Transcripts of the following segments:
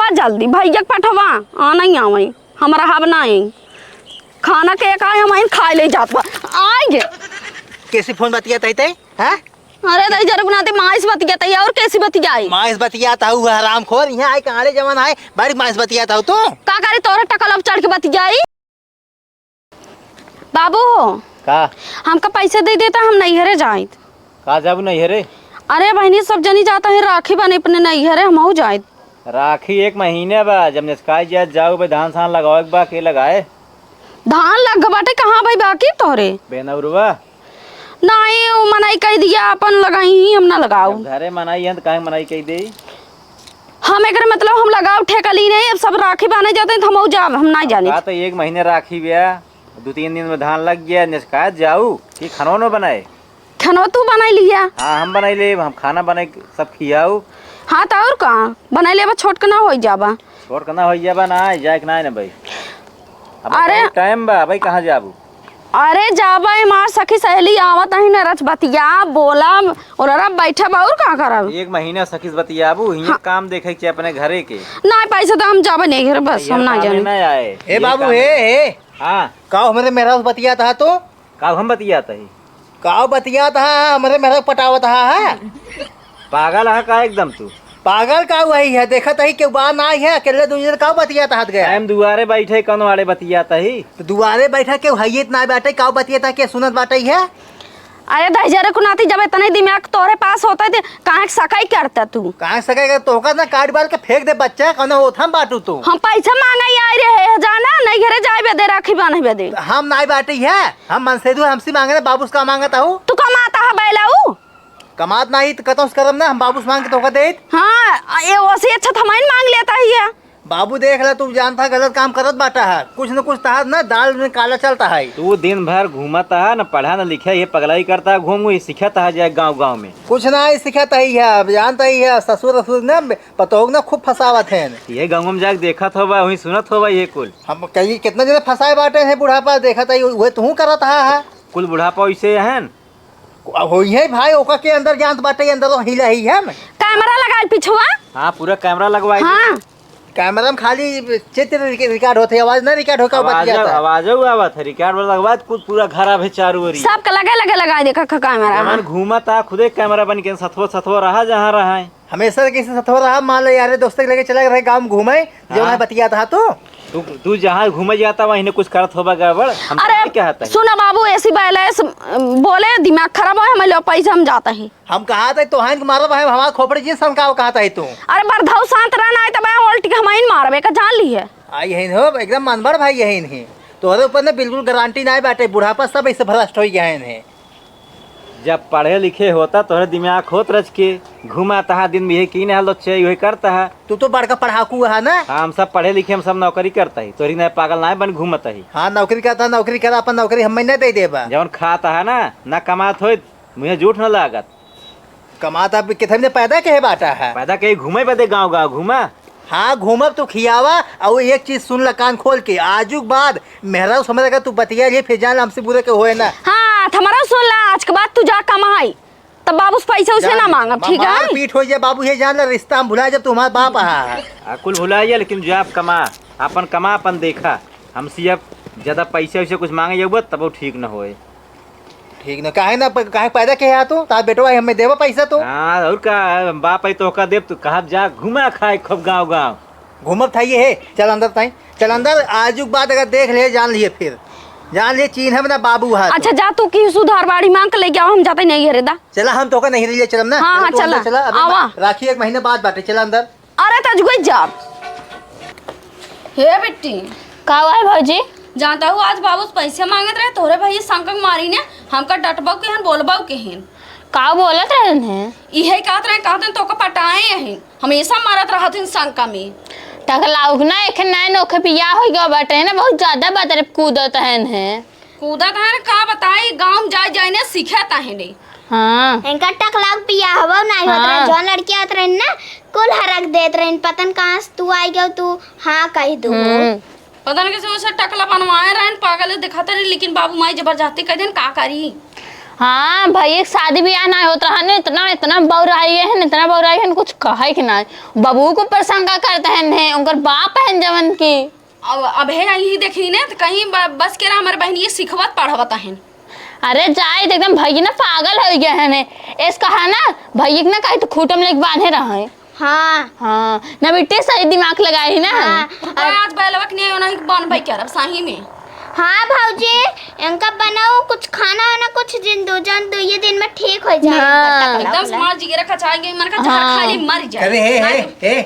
पठवा जल्दी भैया पठवा आ नहीं आवई हमारा हब नहीं खाना के का हम खा ले जात बा आएंगे कैसे फोन बतिया तई हैं? अरे दई जरूर बनाते माइस बतिया तई और कैसी बतियाई माइस बतिया ताऊ हरामखोर यहाँ आए कहां जमान आए बारी माइस बतिया ताऊ तो का करे तोरे टकल अब चढ़ के बतियाई बाबू का हमका पैसे दे देता हम नैहरे जाए का जाबू नैहरे? अरे बहनी सब जनी जाता है राखी बने अपने नैहरे हम हो जाए राखी 1 महीने बा जब निस्काई जात जाऊ बे धान सान लगावे के बा के लगाए धान लग बाटे कहाँ भाई बाकी तोरे बेनौरवा नहीं वो मनाई कह दिया अपन लगाई ही हम ना लगाओ घरे मनाई है तो काहे मनाई कह दे हम एक मतलब हम लगाओ ठेका ली नहीं अब सब राखी बाने जाते हैं तो हम जा हम ना जाने का तो 1 महीने राखी बिया 2-3 दिन में धान लग गया निस्काय जाऊ कि खानो बनाए खाना तू बनाई लिया हाँ हम बनाई ले हम खाना बनाए सब खियाऊ हाँ तो और कहाँ बनाई ले छोट के ना हो जाबा छोड़ करना हो जाबा ना जाए कि ना भाई अरे टाइम बा भाई कहाँ जाबू अरे जाबा मार सखी सहेली आवत नहीं न रच बतिया बोला और अरे बैठा बा और का करब 1 महीना सखीस बतियाबू हियां काम देखे के अपने घरे के ना पैसा तो हम जाबे नहीं घर बस हम ना जाने ना आए ए बाबू हे हाँ काओ हमरे मेरा बतिया था तो का हम बतियाता ही काओ बतिया था हमरे मेरा पटावत है पागल है का एकदम तू पागल का वही है देखत है के बात ना है अकेले दूसरे का बतिया था गया टाइम दुआरे बैठे कौन वाले बतियाता ही तो दुआरे बैठा के हइयत ना बैठे का बतिया था के सुनत बाटे है अरे दहजरे को नाती जब इतने दिमाग तोरे पास होता है कहाँ सकाई करता तू कहां सकेगा तो का ना काट बाल के फेंक दे बच्चा कौन ओथम बाटू तू हम पैसा मांगा ही आए रहे जाना नहीं घरे जाए दे राखी बांधे बदे हम नाई बाटी है हम मन से हमसे मांगे बाबूस का मांगता हूँ तू कमाता है बैलाऊ कमात नहीं तो कतौस करम ना हम बाबूस मांग के तो दे हाँ ये वैसे अच्छा थमाइन मांग लेता ही है बाबू देख ले तू जानता गलत काम करत बाटा है कुछ न कुछ तहार ना दाल में काला चलता है तू दिन भर घूमता है न पढ़ा न लिखा ये पगलाई करता है घूम सीखता है जाए गाँव में कुछ ना ही सिखाता ही है अब जानता ही है ससुर ससुर ना पतोग ना खूब फसावत है ये गाँव में जाके देखत होगा वही सुनत होगा ये कुल हम कहीं कितने जने फसाए बाटे हैं बुढ़ापा देखा था वही तू करत है कुल बुढ़ापा वैसे है हो है भाई ओका के अंदर जानत बाटे अंदर तो हिला ही है कैमरा लगा पिछुआ हाँ पूरा कैमरा लगवाई हाँ कैमरा में खाली चित्र रिकॉर्ड होते आवाज ना रिकॉर्ड होकर आवाज आवत है रिकॉर्ड लगवा कुछ पूरा खराब है चारू ओरी सबका लगे लगा देखा कैमरा घूमता खुदे कैमरा बन के सथवो रहा जहाँ रहा है हमेशा किसी सथो रहा मान लो यार दोस्त लेके चले गए गाँव घूमे जो है बतिया था तो तू जहाँ घूमे जाता वहीं कुछ करत होगा गड़बड़ अरे क्या होता है सुना बाबू ऐसी बैलेंस बोले दिमाग खराब है हमें पैसा हम जाता है हम कहा था तो हाइन मारो भाई हमारा खोपड़ी जी संकाव कहा था तू अरे बरधाऊ शांत रहना है तब उल्टी के हमारे मारबे का जान ली है आई है हो एकदम मानवर भाई यही नहीं तोहरे ऊपर ना बिल्कुल गारंटी ना बैठे बुढ़ापा सब ऐसे भ्रष्ट हो गए हैं जब पढ़े लिखे होता तोहरे दिमाग होत रच के घुमाता है दिन भी की हाल वही करता है तू तो बड़का पढ़ाकू है ना हम सब पढ़े लिखे हम सब नौकरी करता है तोरी ना पागल ना बन घूमता है हाँ नौकरी करता नौकरी करा अपन नौकरी हम नहीं दे देबा जवन खाता है ना कमात हो मुझे झूठ न लागत कमाता कितने पैदा के बाटा है पैदा कहीं घूमे बदे गाँव घूमा हाँ घूमब तो खियावा और एक चीज सुन ल कान खोल के आजुक बाद मेहरा समझ फिर बतिया ये फिर जान हमसे बुरे के होए ना हाँ हमारा सुन ला आज के बाद तू जा कमाई तब बाबू पैसा उसे ना मांगा ठीक है पीठ हो जाए बाबू ये जान ला रिश्ता हम भुला जब तुम्हारा बाप है कुल भुलाइए लेकिन जो आप कमा अपन देखा हमसे अब ज्यादा पैसे वैसे कुछ मांगे जाऊँ तब वो ठीक न होए ठीक ना काहे पैदा के तू तार बेटवा हमें देवा पैसा तो हाँ और का बाप आई तो का देव तू कहा जा घुमा खाए खूब गाँव घूमब था ये है चल अंदर ताई चल अंदर आजुक बाद अगर देख ले जान लिए फिर जान लिए चीन है ना बाबू है अच्छा जा तू की सुधार बाड़ी मांग के लेके आओ हम जाते नहीं घरे दा चला हम तो का नहीं लिए चलम ना हाँ चला आवा राखी 1 महीने बाद बाटे चला अंदर अरे तज कोई जा हे बेटी का है भौजी जानता हूँ आज बाबू पैसे मांगत रहे तोरे भैया संकट मारी ने हमका डटबाऊ के हन बोलबाऊ के हन का बोलत रहन है इहे कहत रहे तो का पटाए हैं हमेशा मारत रहत हन संका में टकलाउक ना एक नए नोखे पिया हो गया बाटे ना बहुत ज्यादा बात रे कूदत है कूदत है का बताई गांव जाए जाए ने सीखता है रे हां इनका टकलाउक पिया हवा नहीं होत रहे जो लड़की आत रहे ना कुल हरक देत रहे पतन कहां से तू आई गयो तू हां कह दो पता नहीं कैसे उसे टकला बनवाए रहन पागल दिखाते रहे लेकिन बाबू माई जबरदस्ती कह देन का करी हाँ भैया शादी ब्याह ना होता है इतना इतना बौराई है इतना बौराई है कुछ कहे कि ना बबू को प्रसंगा करते हैं उनकर बाप है जवन की अब है यही देखी ने तो कहीं बस के हमारे बहन ये सिखवत पढ़वत है। अरे जाए एकदम भैया ना पागल हो गया है ने इस कहा ना भैया ना कहीं तो खूटम लेके बांधे रहे। हाँ हाँ ना बेटे सही दिमाग लगाई ना। हाँ आज बैलवक नहीं होना बन भाई क्या सही में। हाँ भाऊजी इनका बनाओ कुछ खाना वाना कुछ दो ये दिन में ठीक हो जाए। हाँ। एकदम स्मार्ट जिगरा खचाएंगे मन का जहर खा ले मर जाए। अरे हे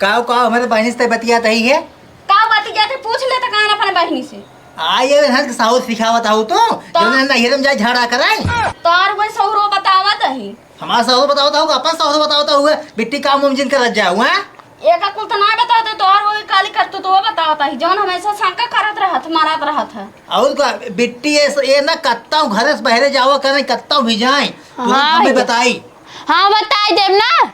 काव हमारे बहनी से बतिया तही है का बात जाते पूछ ले तो कहना अपने बहनी से आये हर साउथ सिखावत हूँ तो जो ना हिरम जाए झाड़ा कराई तार वही सौरो बतावत है हमारा सौर बतावता होगा अपन सौर बतावता हुआ बिट्टी काम उम जिन कर जाऊ हैं एक कुल तो ना बताते तो और वो काली करतु तो वो बतावता ही जौन हमेशा शंका करत रहत मारत रहत है। और का बिट्टी ये ना कत्ता घर से बहरे जावा करे कत्ता भी जाए तो हाँ, हमें बताई। हाँ बताई देव ना।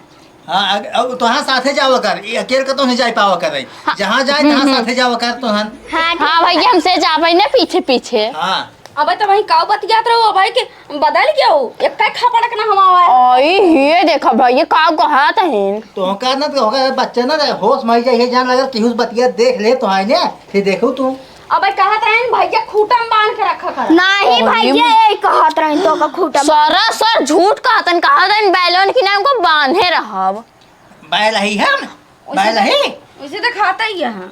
हाँ अब तो हाँ साथे जावा कर अकेले का तो नहीं जा पावा कर जहाँ जाए तहाँ साथे जावा कर तो हन। हाँ भैया हमसे जा भाई ना पीछे पीछे। हाँ अब तो भाई काव बतियात रहो भाई के बदल गया हो एक का खा पड़क ना हमावा ओए ये देखा भैया का कहत है तो का ना तो होगा बच्चे ना होश मर जाए जान लगा केहू बतिया देख ले तो आए ने फिर देखो तू अब कहत रहे भैया खूटम बांध के रखा कर नहीं भैया यही कहत रहे तो का खूटा सर झूठ कहतन कहतन बैलोन की नाम को बांधे रहब बैल ही हम बैल ही उसे तो खाता ही है।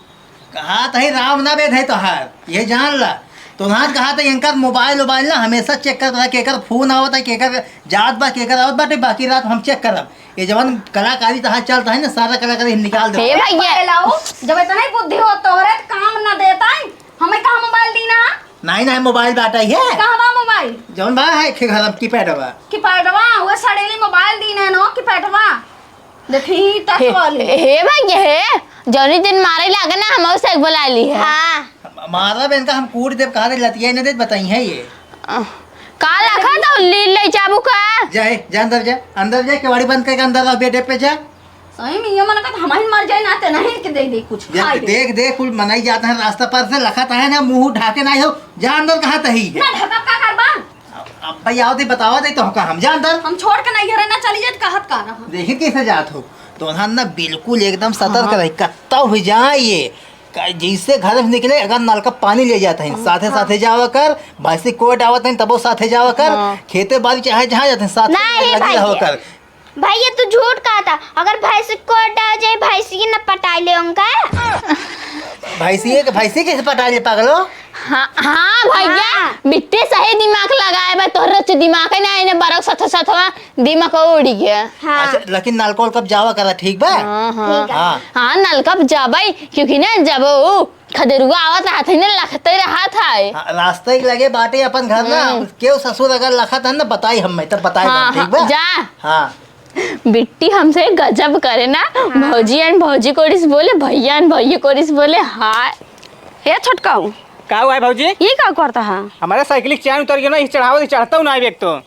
कहा तही राम ना बेद है तो हार ये जान ला तो वहाँ कहा था इनका मोबाइल ना हमेशा चेक करता था केकर फोन आवत है केकर जात बा केकर आवत बाटे बाकी रात हम चेक करब ये जवन कलाकारी तहाँ चलता है ना सारा कलाकारी निकाल दे भैया लाओ जब इतना ही बुद्धि हो तो रे काम ना देता है हमें कहाँ मोबाइल दी ना नहीं मोबाइल बाटा ही है कहाँ बा मोबाइल जवन बा है के घर की पैडवा कि पैटवा वो सड़ेली मोबाइल दी ना नो कि पैटवा देखी टच वाली हे भैया हे जौनी दिन मारे लागे ना हम उसे बुला ली है। हाँ मारा बेन का हम कूट देव कहा लतिया ने दे बताई है ये का रखा तो ले जाबू का जाए जा अंदर जा केवाड़ी बंद करके अंदर रहो बेटे पे जा सही में ये मन का हमारी मर जाए ना ते नहीं कि दे कुछ खाए देख कुल मनाई जाता है रास्ता पर से लखत है ना मुंह ढाके ना हो जा अंदर कहाँ तही है ना ढका का करबा अब भाई आओ दे बतावा दे तो हम जा अंदर हम छोड़ के नहीं घरे ना चली जात कहत का रहा देखिए कैसे जात हो तो ना बिल्कुल एकदम सतर्क रही कत्ता हो जाए ये जिससे घर से निकले अगर नल का पानी ले जाते हैं साथे साथे जावा कर भैंसी कोट आवत है तब साथे जावा कर खेते बाड़ी चाहे जहाँ जाते हैं नहीं साथे भैया। कर भैया तू झूठ कहा था अगर भैंस को डाल जाए भैंसी न पटाई ले उनका भैंसी कैसे पटा ले पागलो हाँ भैया बिट्टे सही दिमाग लगाए बा तोहर दिमाग है ना इने बरक सथवा दिमाग उड़ गया। हाँ अच्छा लेकिन नलकोल कब जावा करा ठीक बा हाँ नलकप जाबई क्योंकि ना जब वो खदेरुआ आवत रहा था ना लखते रहा था रास्ते ही लगे बाटे अपन घर ना क्यों ससुर अगर लखत है ना बताई हम तब बताए ठीक बा जा हाँ बिट्टी हमसे गजब करे ना भौजी एंड भौजी कोरिस बोले भैया एंड भैया कोरिस बोले हाय हे छोटकाऊ का हुआ है भाजी ये का करता है हमारा साइकिल चैन उतर गया ना इस चढ़ावा चढ़ता हूँ ना एक तो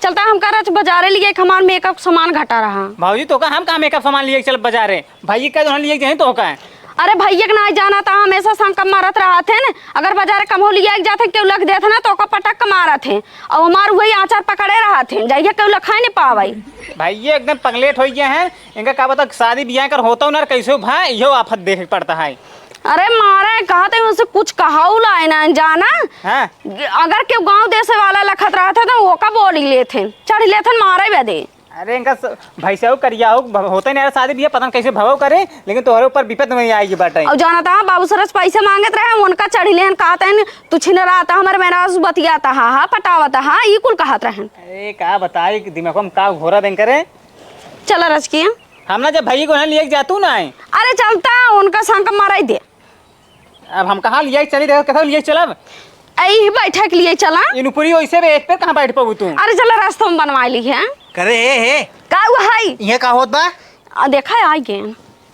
चलता हम कर बाजारे लिए हमार मेकअप सामान घटा रहा भाजी तो का हम कहाँ मेकअप सामान लिए चल बाजारे भाई का जो लिए जाए तो का है अरे भैया के ना जाना था हमेशा संकम मारत रहा थे न अगर बाजार कम हो लिया जाते केउ लग देते ना तो पटक मारा थे और हमार वही आचार पकड़े रहा थे जाइए केउ लखाई नहीं पावाई भाई ये एकदम पगलेट हो गया है इनका क्या बता शादी ब्याह कर होता हूँ ना कैसे भाई यो आफत देख पड़ता है अरे मारे कहते उनसे कुछ कहाऊ लाए ना जाना हाँ अगर केउ गांव देश वाला लखत रहा था तो वो का बोली लेते चढ़ लेते मारे बदे अरे इनका भैंसा हो करिया हो होता नहीं शादी ब्याह पता कैसे भव करे लेकिन तुम्हारे ऊपर विपत नहीं आएगी बाटा और जाना था बाबू सरस पैसे मांगत रहे उनका चढ़ी लेन कहते हैं तू छिन रहा था हमारे मेरा बतियाता हाँ पटावता हाँ ये कुल कहत रहे अरे का बताए दिमाग में का घोरा दें करे चला रचकिया हम ना जब भाई को लिए जातू ना अरे चलता उनका संकम माराई दे अब हम कहाँ लिए चली रहे कथा लिए चलब यही बैठे के लिए चला इन पूरी वैसे भी एक पे कहाँ बैठ पाऊ तू अरे चला रास्ता में बनवा ली है करे हे का वो है ये का होत बा देखा है आगे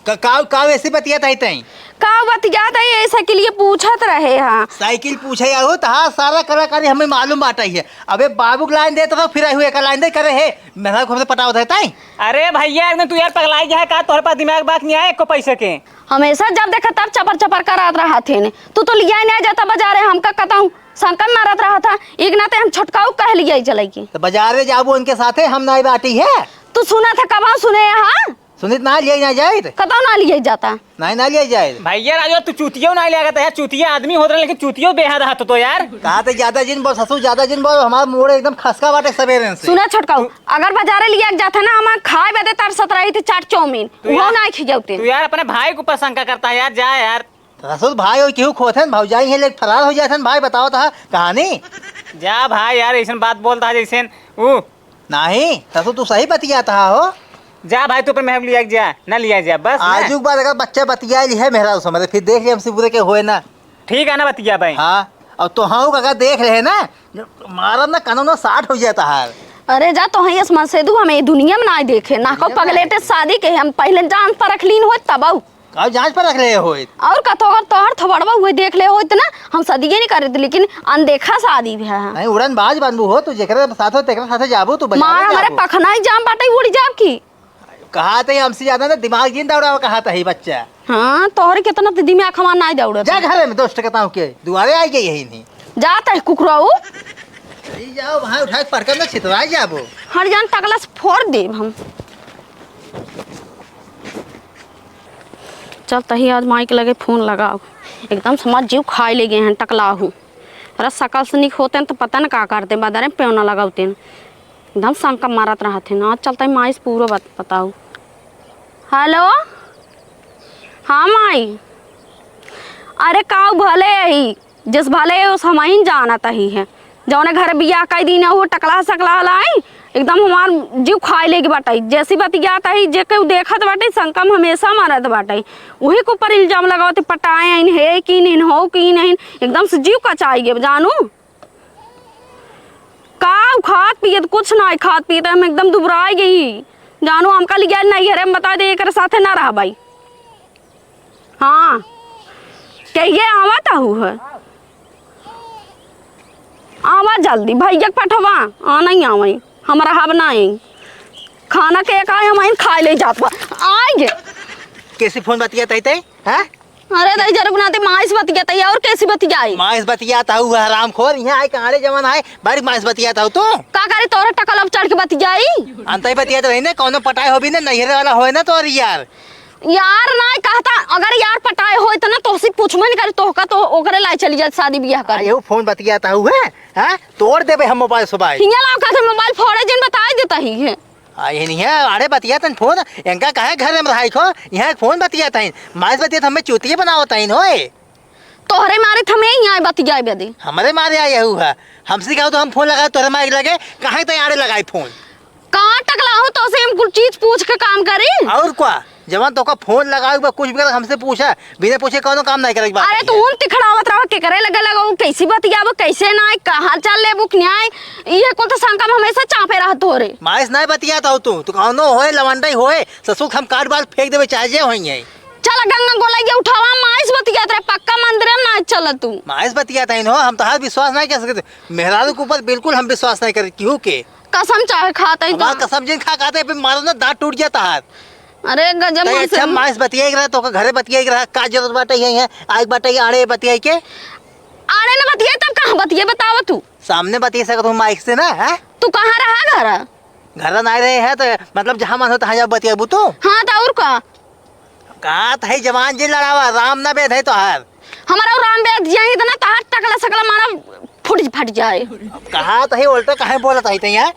का वैसे बतिया तई तई का बतियात है ऐसा के लिए पूछत रहे हाँ साइकिल पूछे हो तो हाँ सारा कलाकारी हमें मालूम बाटा ही है अबे बाबू को लाइन दे तो फिर आई हुए का लाइन दे करे है मेरा को पता होता है अरे भैया एकदम तू यार पगलाई जा का तोहरे पास दिमाग बात नहीं आए को पैसे के हमेशा जब देखा तब चपर चपर करात रहा थे ने तू तो लिया नहीं जाता बाजारे हमका कहता हूँ संकट मारत रहा था एक नाते हम छटकाऊ कह लिया चले की। तो बाजारे जाबो उनके साथे हम नहीं बाटी है। तू सुना था कब सुने यहाँ सुनित ना लिए ना जाए कतौ ना लिए जाता नहीं ना लिए जाए। भैया राजू तू चूतियो नहीं लगा यार, चूतिया आदमी होत रहे लेकिन चूतियो बेहद हाथ तो यार। कहा थे ज्यादा जिन बोल ससुर ज्यादा जिन बोल हमारा मोड़ एकदम खसका बाटे सवेरे से। सुना छटकाऊ अगर बाजारे लिया जाता ना हम खाए बदे तरसत रही थी चाट चाउमीन वो नहीं खिजौते। तू यार अपने भाई के ऊपर शंका करता है यार, जा यार। ससुर भाई हो क्यों खोते भौजाई है लेकिन फरार हो जाते भाई बताओ था कहानी। जा भाई यार ऐसा बात बोलता है जैसे वो नहीं ससुर तू सही बतियाता हो। जा भाई तू अपने महब लिया जा ना लिया जा बस। आजू बाद अगर बच्चा बतिया है मेहरा समझ फिर देख लिया हमसे पूरे के होए ना। ठीक है ना बतिया भाई। हाँ और तो हाँ अगर देख रहे ना मारा ना कानून 60 हो जाता है। अरे जा तो ही समझ से दू हमें दुनिया में ना देखे ना को पगलेटे शादी के हम पहले जान पर रखलीन हो तब कब जांच पर रख रहे हो और कतोगर तोहर थबड़वा हुए देख ले हो इतना हम शादी नहीं करे थे लेकिन अनदेखा शादी भी है। नहीं उड़न बाज बनबू हो तू जेकरे साथ हो तेकरे साथ जाबू तू मार हमारे पखना ही जाम बाटे उड़ जाब की। कहा था हमसे ज्यादा ना दिमाग जिन दौड़ा कहा था ही बच्चा। हाँ तोहर कितना तो दिमाग खमा नहीं दौड़ जा घर में दोस्त कहता हूँ के दुआरे आई गई यही नहीं जाता है कुकराऊ जाओ वहाँ उठा के पड़कर ना छितरा जाबो हर जान टकला से फोड़ देब हम। चल तही आज माई के लगे फोन लगाओ एकदम समझ जीव खाए ले गए हैं टकला हूँ। अरे सकल से निक होते तो पता न का करते बादरे पेवना लगाते एकदम संकट मारत रहते ना। चलता है माई से पूरा बताओ। हेलो हाँ माई अरे काऊ भले यही जिस भले उस हम ही जाना तही है जौने घर बिया कई दिन वो टकला सकला लाई एकदम हमार जीव खाए लेगी बाटाई जैसी बतियाता ही जे के देखत बाटे संकम हमेशा मारत बाटाई वही के ऊपर इल्जाम लगावते पटाए इन है कि नहीं हो कि नहीं एकदम से जीव कचाई गे जानू का खात पियत कुछ ना खात पियत हम एकदम दुबराई गई जानू हमका लिया नहीं है बता दे एक साथे ना रहा भाई। हाँ कहिए आवत आहू है आवा जल्दी भैया पठवा आ नहीं आवई हमारा हब नहीं खाना के का हम खाए ले जात आएंगे। कैसे फोन बतियाता है हैं? अरे दई जरूर बनाते माइस बतियाता है और कैसी बतियाई माइस बतियाता हूँ हराम खोर यहाँ आए कहाड़े जमान आए बड़ी माइस बतियाता हूँ तो का करे तोरे टकल अब चढ़ के बतियाई अंत ही बतियाता रही ना कौन पटाए हो भी ना नैहरे वाला हो ना तो यार ना कहता अगर यार पटाए हो तो ना तोसी पूछबे नहीं करे तोहका तो ओकरे लाई चली जात शादी बियाह कर ये फोन बतियाता हूँ है तोड़ देबे हम मोबाइल सुबाई हिंगा लाव का मोबाइल फोड़े जिन बताए देता ही है। ये नहीं है अरे बतियाता फोन इनका कहे घर में रहाई खो यहाँ फोन बतियाता है माइस बतियाता हमें चूतिए बनावता है होए तोहरे मारे थमे यहाँ बतियाए बेदी हमारे मारे आया हुआ हमसे कहो तो हम फोन लगाए तोहरे मारे लगे कहाँ तो यारे लगाए फोन कहाँ टकला हो तो से हम कुछ चीज पूछ के काम करी और क्या जवान तो का फोन लगाओ कुछ भी हमसे पूछा बिना पूछे कौन काम नहीं करेगी। अरे तू उन तिखड़ावत रहो के करे लगे लगाओ कैसी बतियाबो कैसे ना कहाँ चल ले बुक न्याय ये को तो संकम हमेशा चापे रह तोरे माइस नहीं बतियाता हो तू कौनो होए लवंडा होए ससुर हम काट बाल फेंक देवे चाहे होई चल गंगा गोला ये उठावा माइस बतियात रे पक्का मंदिर में ना चल तू माइस बतियाता है हम तो हाथ विश्वास नहीं कर सकते मेहरारू के ऊपर बिल्कुल हम विश्वास नहीं करे क्यों के कसम चाहे खाता है कसम जिन खा खाते मारो ना दांत टूट जाता हाथ। अरे गजब अच्छा माइस बतियाई रहा तो घरे बतियाई रहा का जरूरत बाटे है आज बाटे आड़े बतियाई के आड़े ना बतियाई तब कहाँ बतियाई बतावा तू सामने बतिया सकत हूँ माइक से ना है तू कहाँ रहा घर ना रहे है तो मतलब जहाँ मन हो तहाँ जब बतियाबू तू हाँ तो और का कहा था जवान जी लड़ावा राम ना बेद है तो हार हमारा राम बेद यही तो ना तार टकला सकला मारा फट जाए कहा तो है उल्टा कहे बोला था यहाँ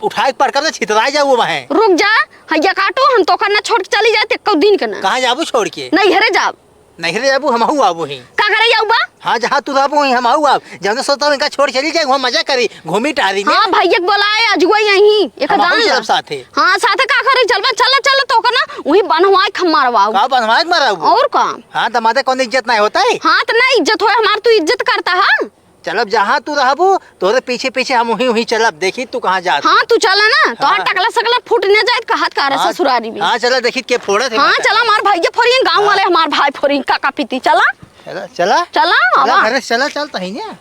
उठा के पड़कर ना छितरा जाओ वहाँ रुक जा हैया काटो हम तो करना छोड़ के चली जाते कौ दिन के ना कहाँ जाबू छोड़ के नहीं हरे जाब नहीं जाबू हम आबू ही का करे जाऊ बा हाँ जहाँ तू रहबू हम आऊ अब जब सोचता हूँ इनका छोड़ चली जाए वहाँ मजा करी घूमी टारी में हाँ भैया बोलाए अजुआ यहीं एक दान साथे हाँ साथे का करे चल चल तो करना वही बनवाए खम मारवाओ का बनवाए माराऊ और का हाँ दमादे कौन इज्जत नहीं होता है हाँ तो ना इज्जत हो हमार तू इज्जत करता है चलब जहाँ तू रहबू तोरे पीछे पीछे हम वहीं चलब देखी तू कहाँ जा हाँ तू चला ना तो टकला सकला फूट न जाए कहत का ससुरारी में हाँ चला देखी के फोड़ा हाँ चला हमार भैया फोड़ी गाँव वाले हमार भाई फोड़ी काका पीती चला चला चला घरे चला चलता ही ना।